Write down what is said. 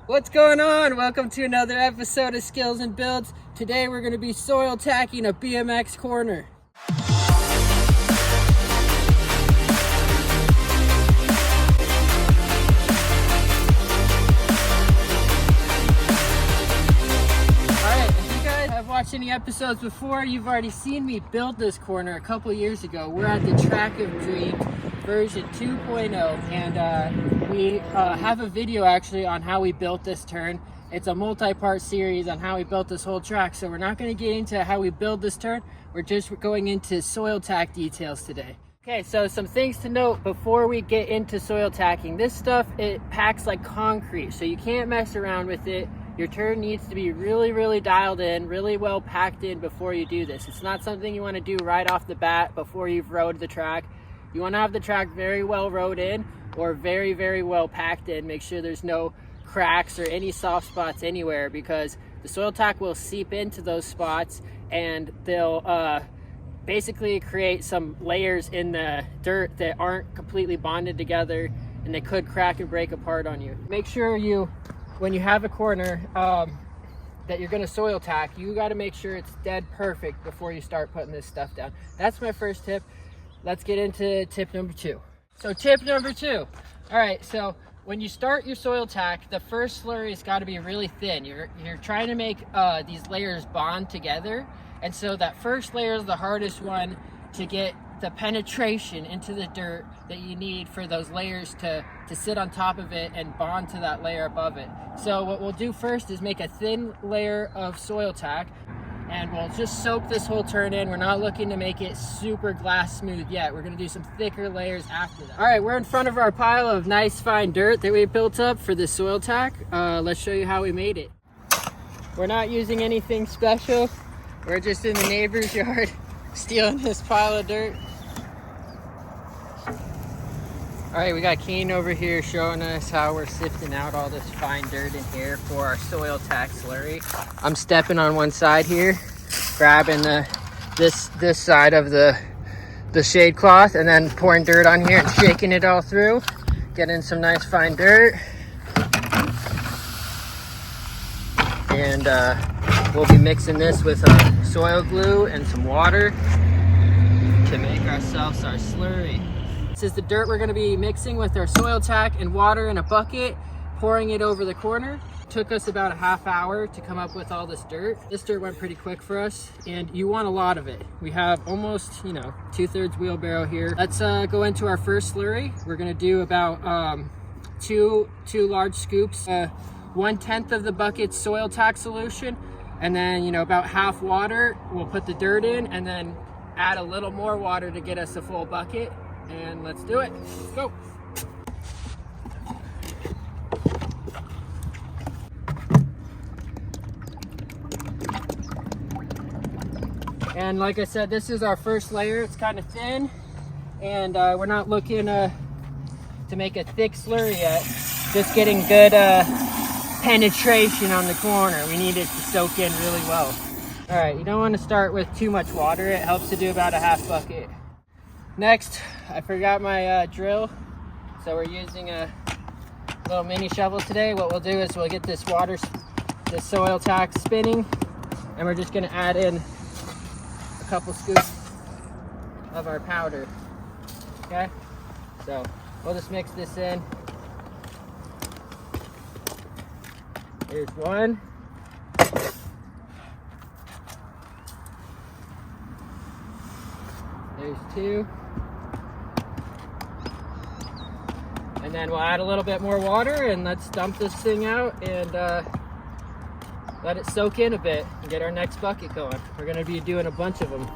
What's going on? Welcome to another episode of Skills and Builds. Today we're going to be soil tacking a BMX corner. Alright, if you guys have watched any episodes before, you've already seen me build this corner a couple years ago. We're at the Track of Dreams version 2.0, and we have a video actually on how we built this turn. It's a multi-part series on how we built this whole track, so we're not going to get into how we build this turn. We're just going into soil tack details today. Okay, so some things to note before we get into soil tacking. This stuff, it packs like concrete, so you can't mess around with it. Your turn needs to be really dialed in, really well packed in before you do this. It's not something you want to do right off the bat before you've rode the track. You want to have the track very well rode in or very well packed in. Make sure there's no cracks or any soft spots anywhere, because the soil tack will seep into those spots and they'll basically create some layers in the dirt that aren't completely bonded together, and they could crack and break apart on you. Make sure when you have a corner that you're going to soil tack, you got to make sure it's dead perfect before you start putting this stuff down. That's my first tip. Let's get into tip number 2. So tip number 2. All right, so when you start your soil tack, the first slurry's got to be really thin. You're trying to make these layers bond together, and so that first layer is the hardest one to get the penetration into the dirt that you need for those layers to sit on top of it and bond to that layer above it. So what we'll do first is make a thin layer of soil tack, and we'll just soak this whole turn in. We're not looking to make it super glass smooth yet. We're gonna do some thicker layers after that. All right, we're in front of our pile of nice fine dirt that we built up for the soil tack. Let's show you how we made it. We're not using anything special. We're just in the neighbor's yard stealing this pile of dirt. All right, we got Kane over here showing us how we're sifting out all this fine dirt in here for our soil tack slurry. I'm stepping on one side here, grabbing this side of the shade cloth, and then pouring dirt on here and shaking it all through, getting some nice fine dirt. And we'll be mixing this with soil glue and some water to make ourselves our slurry. This is the dirt we're going to be mixing with our soil tack and water in a bucket, pouring it over the corner. It took us about a half hour to come up with all this dirt. This dirt went pretty quick for us, and you want a lot of it. We have almost, 2/3 wheelbarrow here. Let's go into our first slurry. We're going to do about two large scoops, 1/10 of the bucket's soil tack solution, and then about half water. We'll put the dirt in and then add a little more water to get us a full bucket. And let's do it. Let's go. And like I said, this is our first layer. It's kind of thin, and we're not looking to make a thick slurry yet. Just getting good penetration on the corner. We need it to soak in really well. All right, you don't want to start with too much water. It helps to do about a half bucket. Next, I forgot my drill, so we're using a little mini shovel today. What we'll do is we'll get this soil tack spinning, and we're just going to add in a couple scoops of our powder. Okay, so we'll just mix this in. Here's one. There's 2. And then we'll add a little bit more water, and let's dump this thing out and let it soak in a bit and get our next bucket going. We're going to be doing a bunch of them.